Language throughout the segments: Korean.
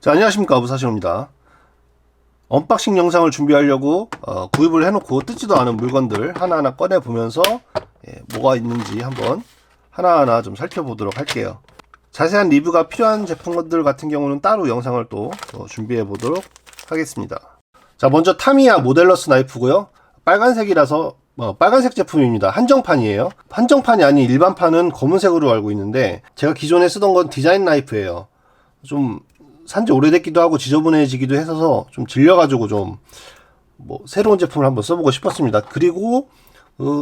자, 안녕하십니까, 아부사시노입니다. 언박싱 영상을 준비하려고 구입을 해놓고 뜯지도 않은 물건들 하나하나 꺼내보면서 뭐가 있는지 한번 하나하나 좀 살펴보도록 할게요. 자세한 리뷰가 필요한 제품들 같은 경우는 따로 영상을 또 준비해 보도록 하겠습니다. 자, 먼저 타미야 모델러스 나이프고요. 빨간색이라서 빨간색 제품입니다. 한정판이에요. 한정판이 아닌 일반판은 검은색으로 알고 있는데 제가 기존에 쓰던 건 디자인 나이프예요. 좀 산지 오래됐기도 하고 지저분해지기도 해서 좀 질려가지고 좀 새로운 제품을 한번 써보고 싶었습니다. 그리고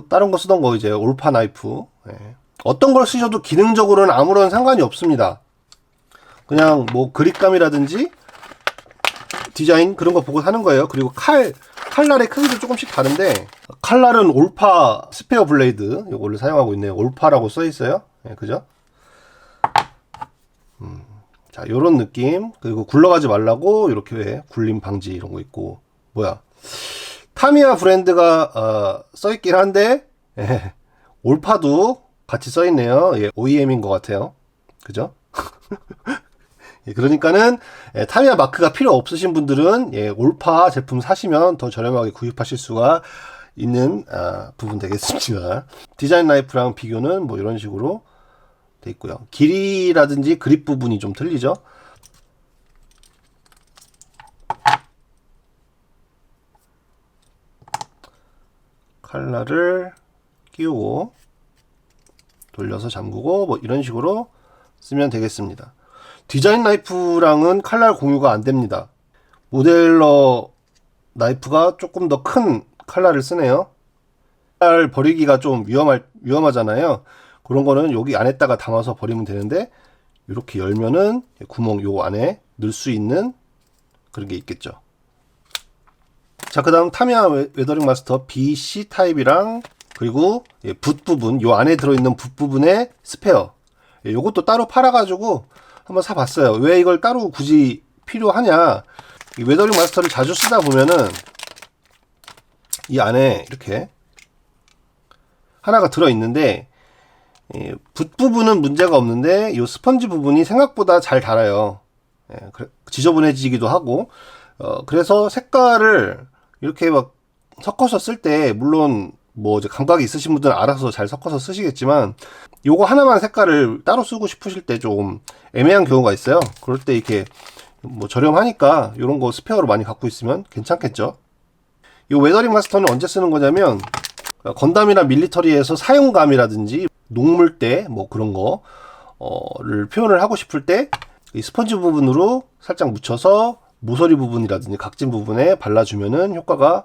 다른 거 쓰던 거 이제 올파 나이프, 어떤 걸 쓰셔도 기능적으로는 아무런 상관이 없습니다. 그냥 그립감이라든지 디자인 그런 거 보고 하는 거예요. 그리고 칼날의 크기도 조금씩 다른데 칼날은 올파 스페어 블레이드 이거를 사용하고 있네요. 올파라고 써 있어요. 그죠? 자, 요런 느낌. 그리고 굴러가지 말라고 이렇게 굴림 방지 이런 거 있고. 타미야 브랜드가 써있긴 한데 올파도 같이 써있네요. OEM인 것 같아요. 그죠? 그러니까는 타미야 마크가 필요 없으신 분들은 올파 제품 사시면 더 저렴하게 구입하실 수가 있는 부분 되겠습니다. 디자인 나이프랑 비교는 이런 식으로 돼 있고요. 길이라든지 그립 부분이 좀 틀리죠. 칼날을 끼우고 돌려서 잠그고 이런 식으로 쓰면 되겠습니다. 디자인 나이프랑은 칼날 공유가 안 됩니다. 모델러 나이프가 조금 더 큰 칼날을 쓰네요. 칼날 버리기가 좀 위험하잖아요. 그런 거는 여기 안에다가 담아서 버리면 되는데 이렇게 열면은 구멍 요 안에 넣을 수 있는 그런 게 있겠죠. 자, 그 다음 타미야 웨더링 마스터 BC 타입이랑 그리고 붓 부분, 요 안에 들어있는 붓 부분의 스페어, 요것도 따로 팔아가지고 한번 사봤어요. 왜 이걸 따로 굳이 필요하냐. 이 웨더링 마스터를 자주 쓰다 보면은 이 안에 이렇게 하나가 들어있는데 붓 부분은 문제가 없는데 이 스펀지 부분이 생각보다 잘 닳아요. 지저분해지기도 하고 그래서 색깔을 이렇게 섞어서 쓸 때 물론 이제 감각이 있으신 분들은 알아서 잘 섞어서 쓰시겠지만 요거 하나만 색깔을 따로 쓰고 싶으실 때 좀 애매한 경우가 있어요. 그럴 때 이렇게 저렴하니까 이런 거 스페어로 많이 갖고 있으면 괜찮겠죠. 이 웨더링 마스터는 언제 쓰는 거냐면 건담이나 밀리터리에서 사용감이라든지 녹물때 그런 거를 표현을 하고 싶을 때 이 스펀지 부분으로 살짝 묻혀서 모서리 부분이라든지 각진 부분에 발라주면은 효과가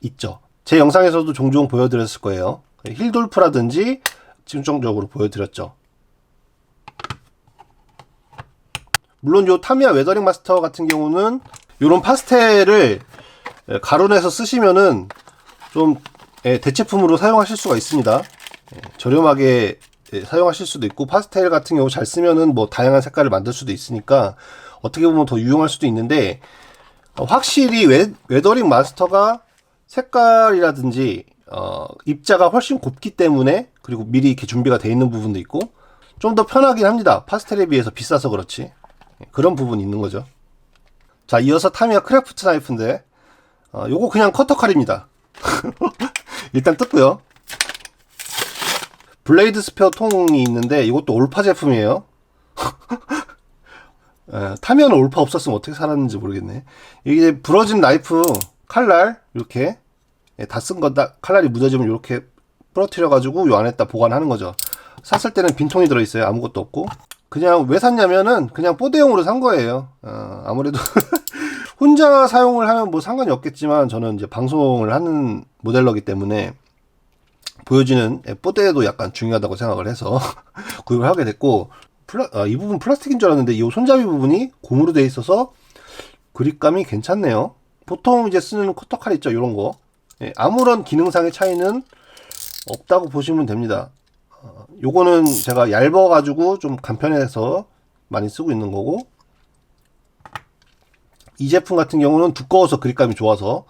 있죠. 제 영상에서도 종종 보여드렸을 거예요. 힐돌프라든지 집중적으로 보여드렸죠. 물론 요 타미야 웨더링 마스터 같은 경우는 요런 파스텔을 가루내서 쓰시면은 좀 대체품으로 사용하실 수가 있습니다. 저렴하게 사용하실 수도 있고 파스텔 같은 경우 잘 쓰면은 다양한 색깔을 만들 수도 있으니까 어떻게 보면 더 유용할 수도 있는데 확실히 웨더링 마스터가 색깔이라든지 입자가 훨씬 곱기 때문에 그리고 미리 이렇게 준비가 되어 있는 부분도 있고 좀 더 편하긴 합니다. 파스텔에 비해서 비싸서 그렇지. 그런 부분이 있는 거죠. 자, 이어서 타미야 크래프트 나이프인데 요거 그냥 커터칼입니다. 일단 뜯고요. 블레이드 스페어 통이 있는데 이것도 올파 제품이에요. 타미야는 올파 없었으면 어떻게 살았는지 모르겠네. 이게 부러진 나이프 칼날 이렇게 다 쓴 거다 칼날이 묻어지면 이렇게 부러뜨려 가지고 요 안에다 보관하는 거죠. 샀을 때는 빈통이 들어있어요. 아무것도 없고. 그냥 왜 샀냐면은 그냥 뽀대용으로 산 거예요. 아무래도 혼자 사용을 하면 상관이 없겠지만 저는 이제 방송을 하는 모델러기 때문에 보여지는 뽀대도 약간 중요하다고 생각을 해서 구입을 하게 됐고 이 부분 플라스틱인 줄 알았는데 이 손잡이 부분이 고무로 되어 있어서 그립감이 괜찮네요. 보통 이제 쓰는 커터칼 있죠, 이런 거. 아무런 기능상의 차이는 없다고 보시면 됩니다. 요거는 제가 얇아가지고 좀 간편해서 많이 쓰고 있는 거고 이 제품 같은 경우는 두꺼워서 그립감이 좋아서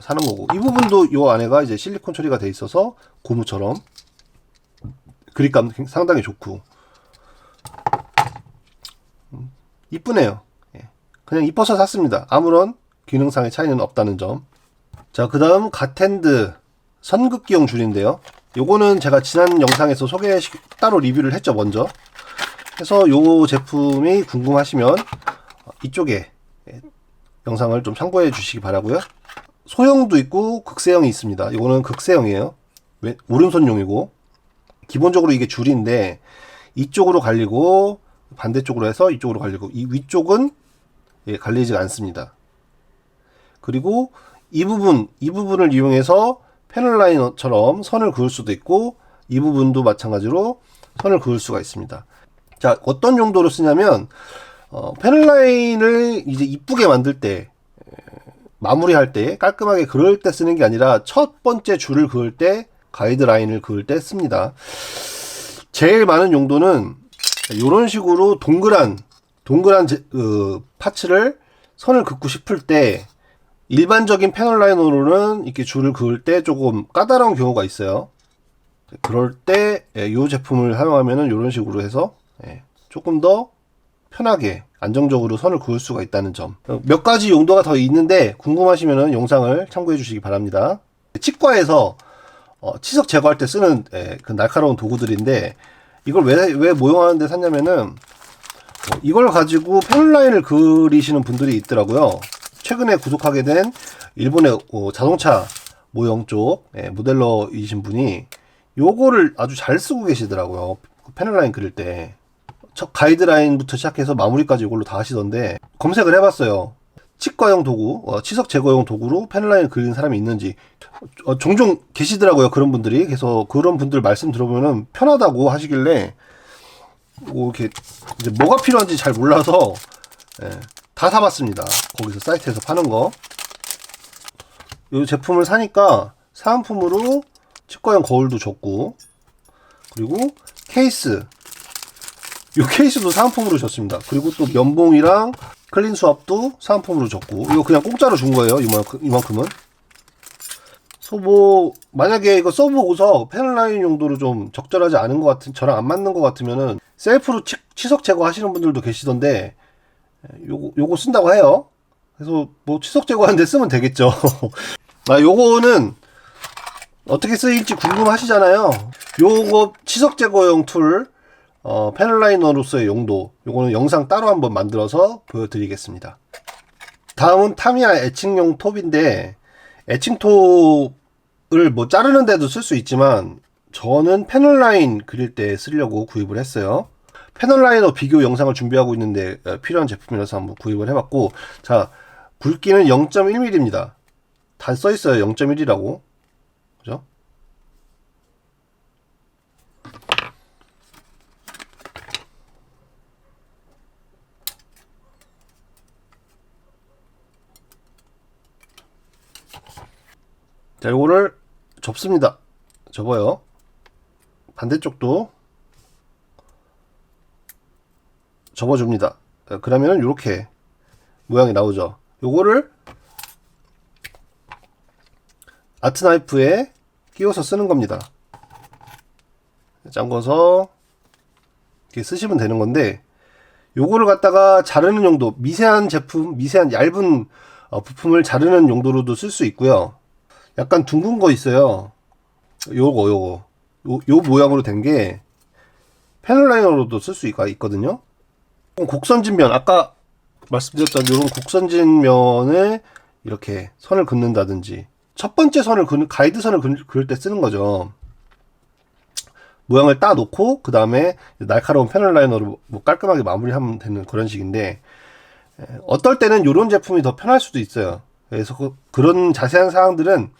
사는 거고 이 부분도 요 안에가 이제 실리콘 처리가 돼 있어서 고무처럼 그립감 상당히 좋고 이쁘네요. 그냥 이뻐서 샀습니다. 아무런 기능상의 차이는 없다는 점. 자, 그 다음 갓핸드 선극기용 줄인데요. 요거는 제가 지난 영상에서 따로 리뷰를 했죠, 먼저. 그래서 요 제품이 궁금하시면 이쪽에 영상을 좀 참고해 주시기 바라고요. 소형도 있고 극세형이 있습니다. 이거는 극세형이에요. 오른손용이고, 기본적으로 이게 줄인데 이쪽으로 갈리고 반대쪽으로 해서 이쪽으로 갈리고, 이 위쪽은 갈리지 않습니다. 그리고 이 부분을 이용해서 패널라이너처럼 선을 그을 수도 있고, 이 부분도 마찬가지로 선을 그을 수가 있습니다. 자, 어떤 용도로 쓰냐면 패널라인을 이제 이쁘게 만들 때, 마무리할 때, 깔끔하게 그을 때 쓰는 게 아니라 첫 번째 줄을 그을 때, 가이드라인을 그을 때 씁니다. 제일 많은 용도는 이런 식으로 동그란 파츠를 선을 긋고 싶을 때, 일반적인 패널라이너로는 이렇게 줄을 그을 때 조금 까다로운 경우가 있어요. 그럴 때 이 제품을 사용하면은 이런 식으로 해서 조금 더 편하게 안정적으로 선을 그을 수가 있다는 점. 몇 가지 용도가 더 있는데 궁금하시면은 영상을 참고해 주시기 바랍니다. 치과에서 치석 제거할 때 쓰는 그 날카로운 도구들인데, 이걸 왜 모형하는 데 샀냐면은 이걸 가지고 패널라인을 그리시는 분들이 있더라고요. 최근에 구독하게 된 일본의 자동차 모형 쪽 모델러이신 분이 요거를 아주 잘 쓰고 계시더라고요. 패널라인 그릴 때 첫 가이드라인부터 시작해서 마무리까지 이걸로 다 하시던데, 검색을 해봤어요. 치과용 도구, 치석 제거용 도구로 패널라인 그리는 사람이 있는지. 종종 계시더라고요, 그런 분들이. 그래서 그런 분들 말씀 들어보면은 편하다고 하시길래 이렇게 이제 뭐가 필요한지 잘 몰라서 다 사봤습니다. 거기서 사이트에서 파는 거. 이 제품을 사니까 사은품으로 치과용 거울도 줬고, 그리고 케이스, 이 케이스도 사은품으로 줬습니다. 그리고 또 면봉이랑 클린 수압도 사은품으로 줬고, 이거 그냥 공짜로 준 거예요. 이만큼은. 그래서 만약에 이거 써보고서 패널라인 용도로 좀 적절하지 않은 것 저랑 안 맞는 것 같으면은 셀프로 치석 제거 하시는 분들도 계시던데, 요거 쓴다고 해요. 그래서 치석 제거하는데 쓰면 되겠죠. 요거는 어떻게 쓰일지 궁금하시잖아요. 요거 치석 제거용 툴, 패널라이너로서의 용도, 요거는 영상 따로 한번 만들어서 보여드리겠습니다. 다음은 타미야 에칭용 톱인데, 에칭톱을 자르는 데도 쓸 수 있지만 저는 패널라인 그릴 때 쓰려고 구입을 했어요. 패널라이너 비교 영상을 준비하고 있는데 필요한 제품이라서 한번 구입을 해봤고, 자, 굵기는 0.1mm입니다. 다 써있어요. 0.1이라고. 그죠? 자, 요거를 접습니다. 접어요. 반대쪽도 접어줍니다. 그러면은 이렇게 모양이 나오죠. 요거를 아트나이프에 끼워서 쓰는 겁니다. 잠궈서 이렇게 쓰시면 되는 건데, 요거를 갖다가 자르는 용도, 미세한 얇은 부품을 자르는 용도로도 쓸 수 있고요. 약간 둥근 거 있어요. 요 모양으로 된 게 패널라이너로도 쓸 수 있거든요. 곡선진 면, 아까 말씀드렸던 이런 곡선진 면에 이렇게 선을 긋는다든지, 첫 번째 가이드 선을 그을 때 쓰는 거죠. 모양을 따 놓고 그 다음에 날카로운 패널라이너로 깔끔하게 마무리하면 되는 그런 식인데, 어떨 때는 이런 제품이 더 편할 수도 있어요. 그래서 그런 자세한 사항들은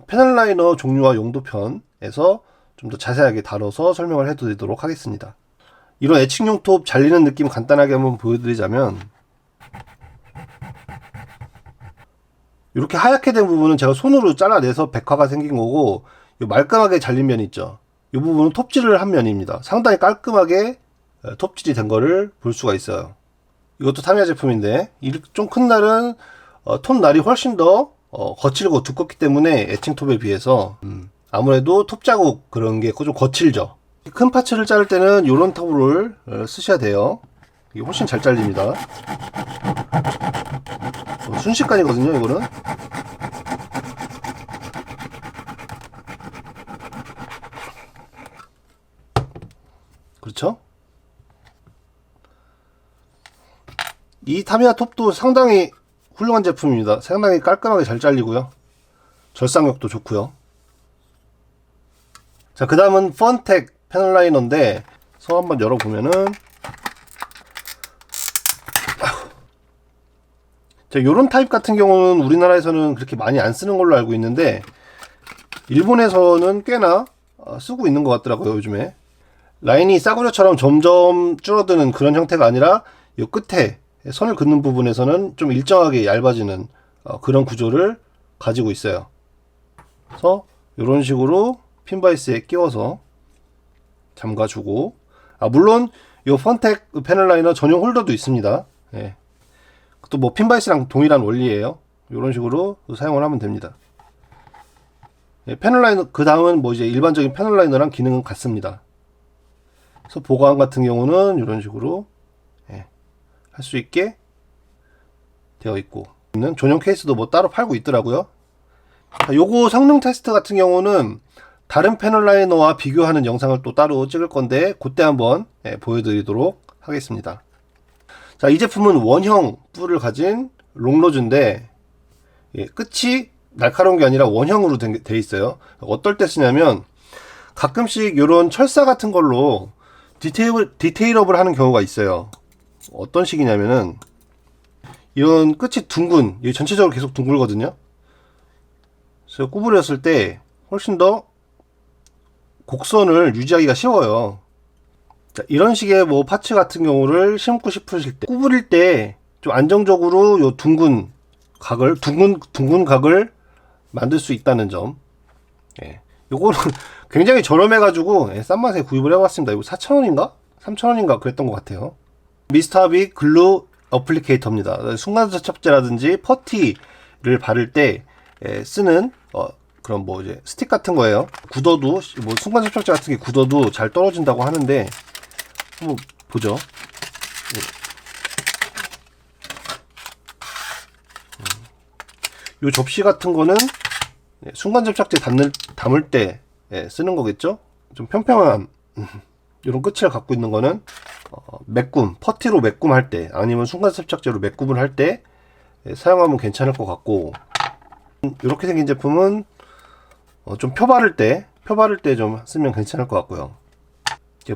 패널라이너 종류와 용도편에서 좀 더 자세하게 다뤄서 설명을 해드리도록 하겠습니다. 이런 에칭용 톱 잘리는 느낌 간단하게 한번 보여드리자면, 이렇게 하얗게 된 부분은 제가 손으로 잘라내서 백화가 생긴 거고, 이 말끔하게 잘린 면 있죠. 이 부분은 톱질을 한 면입니다. 상당히 깔끔하게 톱질이 된 거를 볼 수가 있어요. 이것도 타미야 제품인데, 좀 큰 날은 톱 날이 훨씬 더 거칠고 두껍기 때문에 에칭톱에 비해서 아무래도 톱 자국 그런 게 좀 거칠죠. 큰 파츠를 자를 때는 이런 톱을 쓰셔야 돼요. 이게 훨씬 잘 잘립니다. 순식간이거든요, 이거는. 그렇죠? 이 타미야 톱도 상당히 훌륭한 제품입니다. 상당히 깔끔하게 잘 잘리고요. 절삭력도 좋고요. 자, 그 다음은 펀텍 패널라이너인데 서 한번 열어보면은 자, 요런 타입 같은 경우는 우리나라에서는 그렇게 많이 안 쓰는 걸로 알고 있는데 일본에서는 꽤나 쓰고 있는 것 같더라고요. 요즘에 라인이 싸구려처럼 점점 줄어드는 그런 형태가 아니라 요 끝에 선을 긋는 부분에서는 좀 일정하게 얇아지는 그런 구조를 가지고 있어요. 그래서 이런 식으로 핀바이스에 끼워서 잠가주고, 물론 이 펀텍 패널라이너 전용 홀더도 있습니다. 예. 또 뭐 핀바이스랑 동일한 원리예요. 이런 식으로 사용을 하면 됩니다. 예, 패널라이너 그 다음은 뭐 이제 일반적인 패널라이너랑 기능은 같습니다. 그래서 보관 같은 경우는 이런 식으로 할 수 있게 되어 있고, 전용 케이스도 뭐 따로 팔고 있더라고요. 자, 요거 성능 테스트 같은 경우는 다른 패널라이너와 비교하는 영상을 또 따로 찍을 건데 그때 한번 보여드리도록 하겠습니다. 자, 이 제품은 원형 뿔을 가진 롱로즈인데 끝이 날카로운 게 아니라 원형으로 돼 있어요. 어떨 때 쓰냐면 가끔씩 이런 철사 같은 걸로 디테일업을 하는 경우가 있어요. 어떤 식이냐면은 이런 끝이 둥근, 이게 전체적으로 계속 둥글거든요. 그래서 구부렸을 때 훨씬 더 곡선을 유지하기가 쉬워요. 자, 이런 식의 뭐 파츠 같은 경우를 심고 싶으실 때, 구부릴 때 좀 안정적으로 요 둥근 각을 만들 수 있다는 점. 예. 요거는 굉장히 저렴해가지고 싼 맛에 구입을 해봤습니다. 이거 4,000원인가? 3,000원인가 그랬던 것 같아요. 미스터비 글루 어플리케이터입니다. 순간 접착제라든지 퍼티를 바를 때 쓰는 그런 뭐 이제 스틱 같은 거예요. 굳어도 뭐 순간 접착제 같은 게 굳어도 잘 떨어진다고 하는데 한번 보죠. 요 접시 같은 거는 순간 접착제 담을 때 쓰는 거겠죠. 좀 평평한 이런 끝을 갖고 있는 거는 퍼티로 매꿈할 때 아니면 순간 접착제로 매꿈을 할 때 사용하면 괜찮을 것 같고, 이렇게 생긴 제품은 좀 표 바를 때 좀 쓰면 괜찮을 것 같고요.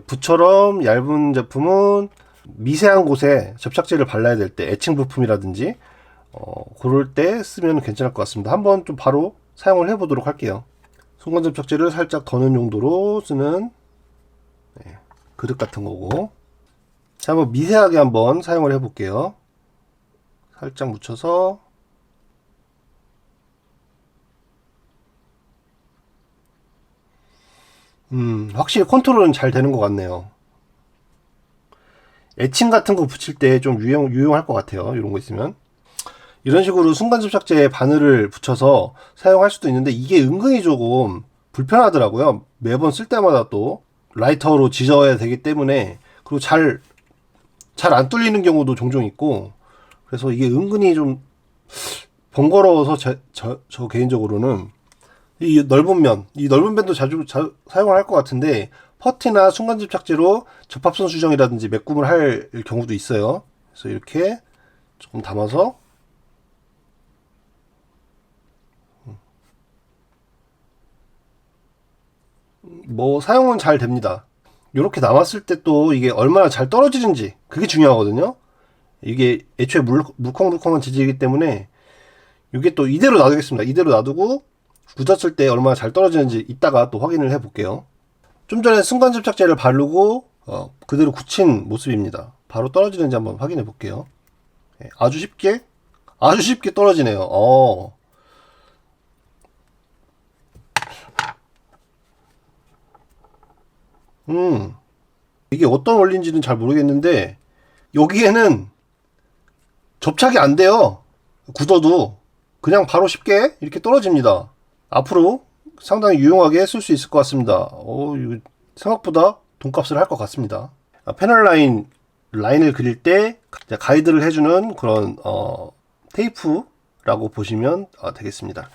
붓처럼 얇은 제품은 미세한 곳에 접착제를 발라야 될 때, 애칭 부품이라든지 그럴 때 쓰면 괜찮을 것 같습니다. 한번 좀 바로 사용을 해 보도록 할게요. 순간 접착제를 살짝 더는 용도로 쓰는 그릇 같은 거고, 자, 한번 미세하게 한번 사용을 해 볼게요. 살짝 묻혀서 확실히 컨트롤은 잘 되는 것 같네요. 애칭 같은 거 붙일 때 좀 유용할 것 같아요. 이런 거 있으면. 이런 식으로 순간 접착제 바늘을 붙여서 사용할 수도 있는데 이게 은근히 조금 불편하더라고요. 매번 쓸 때마다 또 라이터로 지져야 되기 때문에, 그리고 잘 안 뚫리는 경우도 종종 있고, 그래서 이게 은근히 좀 번거로워서 저 개인적으로는 이 넓은 면도 자주 사용을 할 것 같은데, 퍼티나 순간 접착제로 접합선 수정이라든지 매꿈을 할 경우도 있어요. 그래서 이렇게 조금 담아서 뭐 사용은 잘 됩니다. 이렇게 남았을 때 또 이게 얼마나 잘 떨어지는지 그게 중요하거든요. 이게 애초에 물컹물컹한 재질이기 때문에 이게 또 이대로 놔두겠습니다. 이대로 놔두고 굳었을 때 얼마나 잘 떨어지는지 이따가 또 확인을 해 볼게요. 좀 전에 순간 접착제를 바르고 그대로 굳힌 모습입니다. 바로 떨어지는지 한번 확인해 볼게요. 아주 쉽게 떨어지네요. 이게 어떤 원리인지는 잘 모르겠는데 여기에는 접착이 안 돼요. 굳어도 그냥 바로 쉽게 이렇게 떨어집니다. 앞으로 상당히 유용하게 쓸 수 있을 것 같습니다. 이거 생각보다 돈값을 할 것 같습니다. 패널 라인 라인을 그릴 때 가이드를 해주는 그런 테이프라고 보시면 되겠습니다.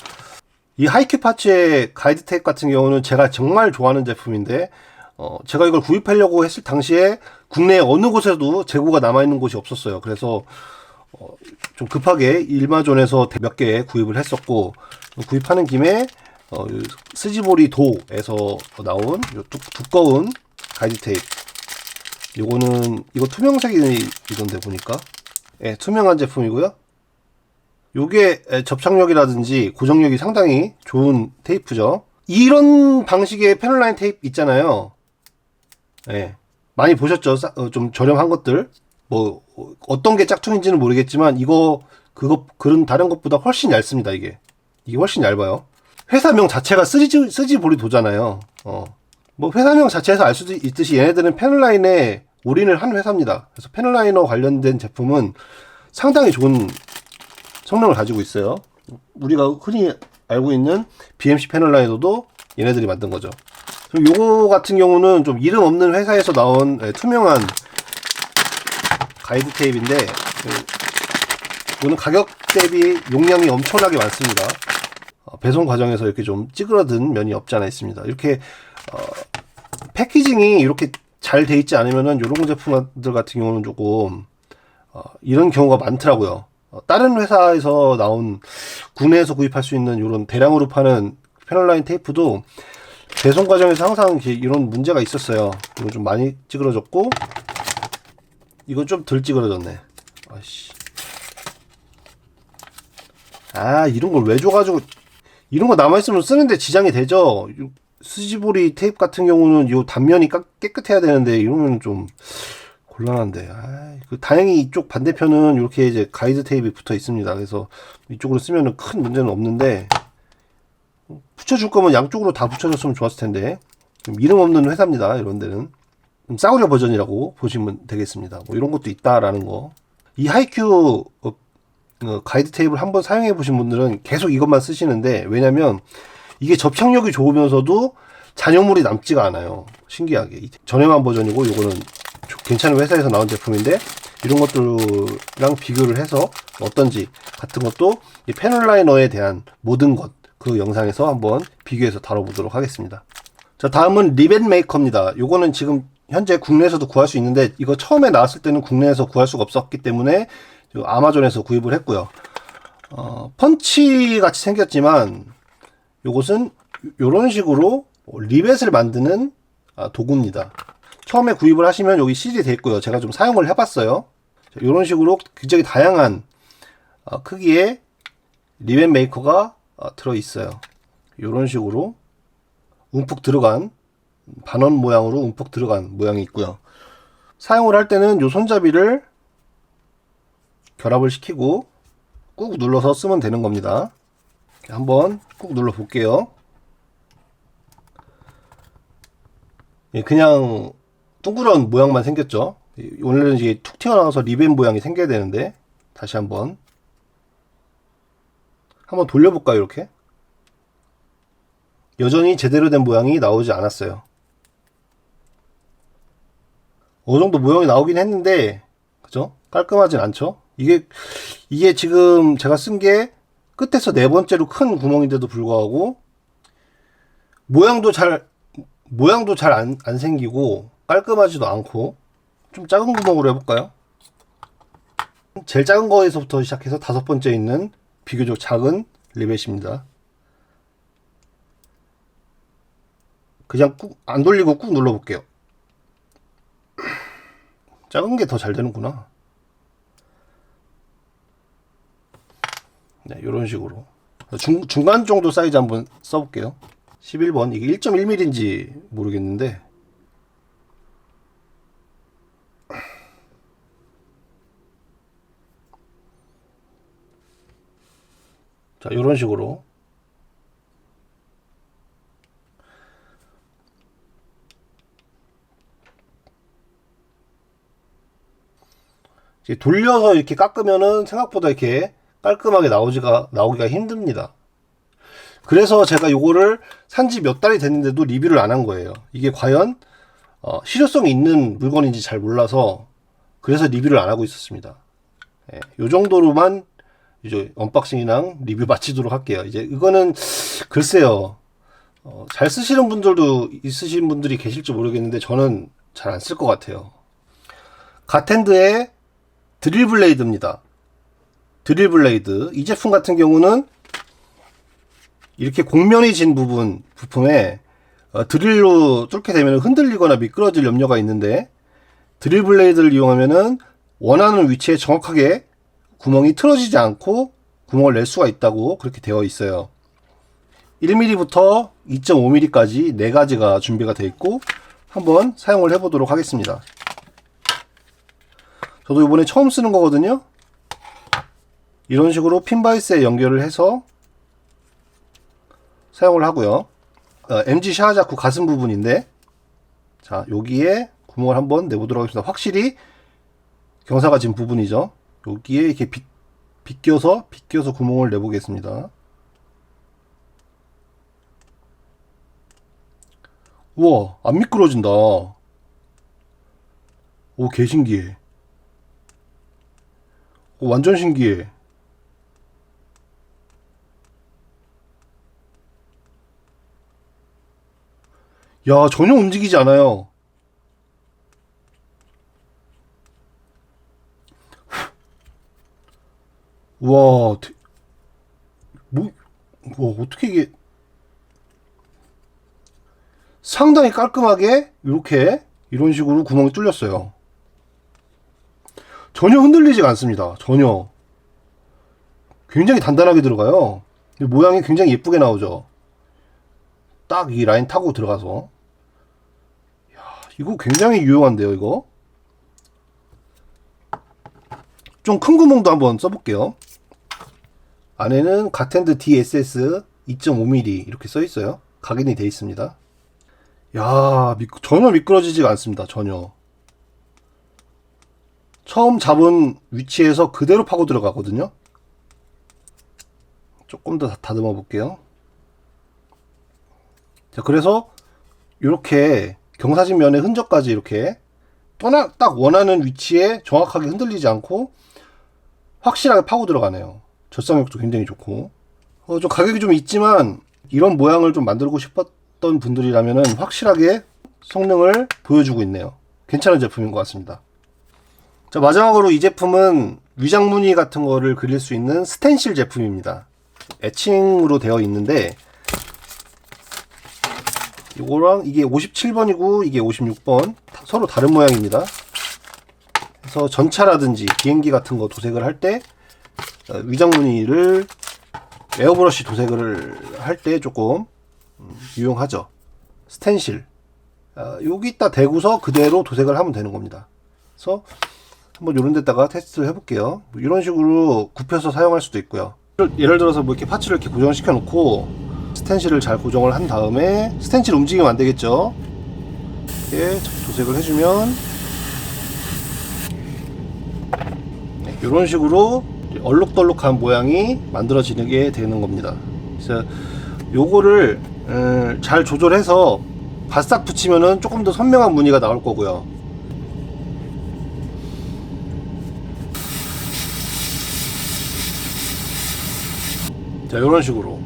이 하이큐 파츠의 가이드 테이프 같은 경우는 제가 정말 좋아하는 제품인데 제가 이걸 구입하려고 했을 당시에 국내 어느 곳에도 재고가 남아있는 곳이 없었어요. 그래서 좀 급하게 일마존에서 몇 개 구입을 했었고, 구입하는 김에 스지보리 도에서 나온 요 두꺼운 가이드 테이프, 이거 투명색이던데 보니까, 예, 투명한 제품이고요. 요게 접착력이라든지 고정력이 상당히 좋은 테이프죠. 이런 방식의 패널라인 테이프 있잖아요. 예, 많이 보셨죠? 좀 저렴한 것들. 뭐 어떤 게 짝퉁인지는 모르겠지만 그런 다른 것보다 훨씬 얇습니다. 이게 훨씬 얇아요. 회사명 자체가 쓰지보리 도잖아요. 뭐 회사명 자체에서 알 수도 있듯이 얘네들은 패널라인에 올인을 한 회사입니다. 그래서 패널라이너 관련된 제품은 상당히 좋은 성능을 가지고 있어요. 우리가 흔히 알고 있는 BMC 패널라이너도 얘네들이 만든 거죠. 그리고 요거 같은 경우는 좀 이름 없는 회사에서 나온 투명한 가이드 테이프인데, 이거는 가격 대비 용량이 엄청나게 많습니다. 배송 과정에서 이렇게 좀 찌그러든 면이 없지 않아 있습니다. 이렇게 패키징이 이렇게 잘 돼 있지 않으면은 이런 제품들 같은 경우는 조금 이런 경우가 많더라고요. 다른 회사에서 나온 국내에서 구입할 수 있는 이런 대량으로 파는 패널라인 테이프도 배송 과정에서 항상 이런 문제가 있었어요. 이거 좀 많이 찌그러졌고, 이건 좀 덜 찌그러졌네. 아씨. 이런 걸 왜 줘가지고, 이런 거 남아있으면 쓰는데 지장이 되죠? 스지보리 테이프 같은 경우는 요 단면이 깨끗해야 되는데, 이러면 좀 곤란한데. 다행히 이쪽 반대편은 이렇게 이제 가이드 테이프가 붙어 있습니다. 그래서 이쪽으로 쓰면은 큰 문제는 없는데, 붙여줄 거면 양쪽으로 다 붙여줬으면 좋았을 텐데, 이름 없는 회사입니다. 이런 데는. 싸구려 버전이라고 보시면 되겠습니다. 뭐 이런 것도 있다라는 거. 이 하이큐 가이드 테이프를 한번 사용해 보신 분들은 계속 이것만 쓰시는데, 왜냐면 이게 접착력이 좋으면서도 잔여물이 남지가 않아요. 신기하게. 저렴한 버전이고, 이거는 괜찮은 회사에서 나온 제품인데, 이런 것들랑 비교를 해서 어떤지 같은 것도 이 패널라이너에 대한 모든 것, 그 영상에서 한번 비교해서 다뤄보도록 하겠습니다. 자, 다음은 리벤 메이커입니다. 요거는 지금 현재 국내에서도 구할 수 있는데, 이거 처음에 나왔을 때는 국내에서 구할 수가 없었기 때문에 아마존에서 구입을 했고요. 펀치 같이 생겼지만 요것은 요런 식으로 리벳을 만드는 도구입니다. 처음에 구입을 하시면 여기 CD 되어 있고요. 제가 좀 사용을 해봤어요. 요런 식으로 굉장히 다양한 크기의 리벳 메이커가 들어있어요. 요런 식으로 움푹 들어간, 반원 모양으로 움푹 들어간 모양이 있고요. 사용을 할 때는 요 손잡이를 결합을 시키고 꾹 눌러서 쓰면 되는 겁니다. 한번 꾹 눌러 볼게요. 그냥 둥그런 모양만 생겼죠. 원래는 이게 툭 튀어나와서 리벤 모양이 생겨야 되는데, 다시 한번 돌려볼까요? 이렇게 여전히 제대로 된 모양이 나오지 않았어요. 어느 정도 모양이 나오긴 했는데, 그죠? 깔끔하진 않죠? 이게 지금 제가 쓴 게 끝에서 네 번째로 큰 구멍인데도 불구하고, 모양도 잘 안 생기고, 깔끔하지도 않고, 좀 작은 구멍으로 해볼까요? 제일 작은 거에서부터 시작해서 다섯 번째 있는 비교적 작은 리벳입니다. 그냥 꾹 안 돌리고 꾹 눌러볼게요. 작은 게 더 잘 되는구나. 네, 이런 식으로 중간 정도 사이즈 한번 써볼게요. 11번. 이게 1.1mm인지 모르겠는데, 자, 이런 식으로 이제 돌려서 이렇게 깎으면은 생각보다 이렇게 깔끔하게 나오기가 힘듭니다. 그래서 제가 요거를 산지 몇 달이 됐는데도 리뷰를 안 한 거예요. 이게 과연 실효성이 있는 물건인지 잘 몰라서 그래서 리뷰를 안 하고 있었습니다. 예, 요 정도로만 이제 언박싱이랑 리뷰 마치도록 할게요. 이제 이거는 글쎄요. 잘 쓰시는 분들도 있으신 분들이 계실지 모르겠는데 저는 잘 안 쓸 것 같아요. 가텐드의 드릴 블레이드입니다. 드릴 블레이드. 이 제품 같은 경우는 이렇게 곡면이 진 부품에 드릴로 뚫게 되면 흔들리거나 미끄러질 염려가 있는데, 드릴 블레이드를 이용하면은 원하는 위치에 정확하게 구멍이 틀어지지 않고 구멍을 낼 수가 있다고 그렇게 되어 있어요. 1mm부터 2.5mm까지 4가지가 준비가 되어 있고, 한번 사용을 해보도록 하겠습니다. 저도 이번에 처음 쓰는 거거든요. 이런 식으로 핀바이스에 연결을 해서 사용을 하고요. MG 샤자쿠 가슴 부분인데, 자, 여기에 구멍을 한번 내보도록 하겠습니다. 확실히 경사가 진 부분이죠. 여기에 이렇게 비껴서 구멍을 내보겠습니다. 우와, 안 미끄러진다. 오, 개 신기해. 오, 완전 신기해. 야, 전혀 움직이지 않아요. 와, 뭐, 와, 어떻게 이게 상당히 깔끔하게 이런 식으로 구멍이 뚫렸어요. 전혀 흔들리지가 않습니다. 전혀. 굉장히 단단하게 들어가요. 모양이 굉장히 예쁘게 나오죠. 딱 이 라인 타고 들어가서. 야, 이거 굉장히 유용한데요, 이거. 좀 큰 구멍도 한번 써볼게요. 안에는 가텐드 DSS 2.5mm 이렇게 써있어요. 각인이 되어 있습니다. 야, 전혀 미끄러지지가 않습니다. 전혀. 처음 잡은 위치에서 그대로 파고 들어가거든요. 조금 더 다듬어 볼게요. 자, 그래서 이렇게 경사진 면의 흔적까지 이렇게 딱 원하는 위치에 정확하게 흔들리지 않고 확실하게 파고 들어가네요. 젖상력도 굉장히 좋고. 좀 가격이 좀 있지만 이런 모양을 좀 만들고 싶었던 분들이라면 확실하게 성능을 보여주고 있네요. 괜찮은 제품인 것 같습니다. 자, 마지막으로 이 제품은 위장 무늬 같은 거를 그릴 수 있는 스텐실 제품입니다. 애칭으로 되어 있는데, 이거랑 이게 57번이고 이게 56번 서로 다른 모양입니다. 그래서 전차라든지 비행기 같은 거 도색을 할 때 위장 무늬를 에어브러쉬 도색을 할 때 조금 유용하죠. 스텐실. 여기다 대고서 그대로 도색을 하면 되는 겁니다. 그래서 한번 이런 데다가 테스트를 해볼게요. 뭐 이런 식으로 굽혀서 사용할 수도 있고요. 예를 들어서 뭐 이렇게 파츠를 이렇게 고정을 시켜 놓고 스텐실을 잘 고정을 한 다음에, 스텐실 움직이면 안 되겠죠. 이렇게 도색을 해주면 이런 식으로 얼룩덜룩한 모양이 만들어지게 되는 겁니다. 그래서 요거를 잘 조절해서 바싹 붙이면은 조금 더 선명한 무늬가 나올 거고요. 자, 이런 식으로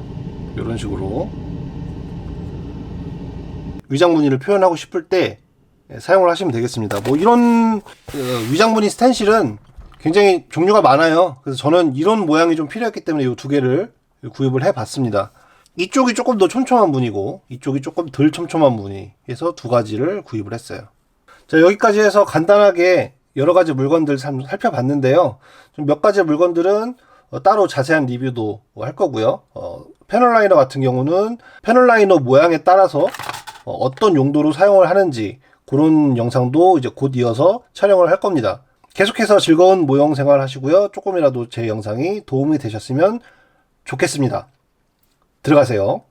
위장 무늬를 표현하고 싶을 때 사용을 하시면 되겠습니다. 뭐 이런 위장 무늬 스텐실은 굉장히 종류가 많아요. 그래서 저는 이런 모양이 좀 필요했기 때문에 이 두 개를 구입을 해 봤습니다. 이쪽이 조금 더 촘촘한 무늬고 이쪽이 조금 덜 촘촘한 무늬 해서 두 가지를 구입을 했어요. 자, 여기까지 해서 간단하게 여러 가지 물건들 살펴봤는데요. 좀 몇 가지 물건들은 따로 자세한 리뷰도 할 거고요. 패널 라이너 같은 경우는 패널 라이너 모양에 따라서 어떤 용도로 사용을 하는지 그런 영상도 이제 곧 이어서 촬영을 할 겁니다. 계속해서 즐거운 모형 생활 하시고요. 조금이라도 제 영상이 도움이 되셨으면 좋겠습니다. 들어가세요.